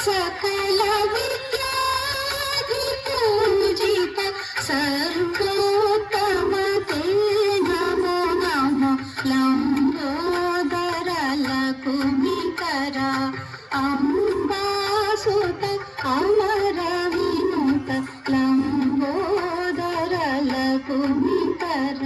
सकल विद्याधिपूजित सर्वोत्तम ते नमो नमो लंबोदर लघुमिकर अंबासुत अमर विनुत लंबोदर लघुमिकर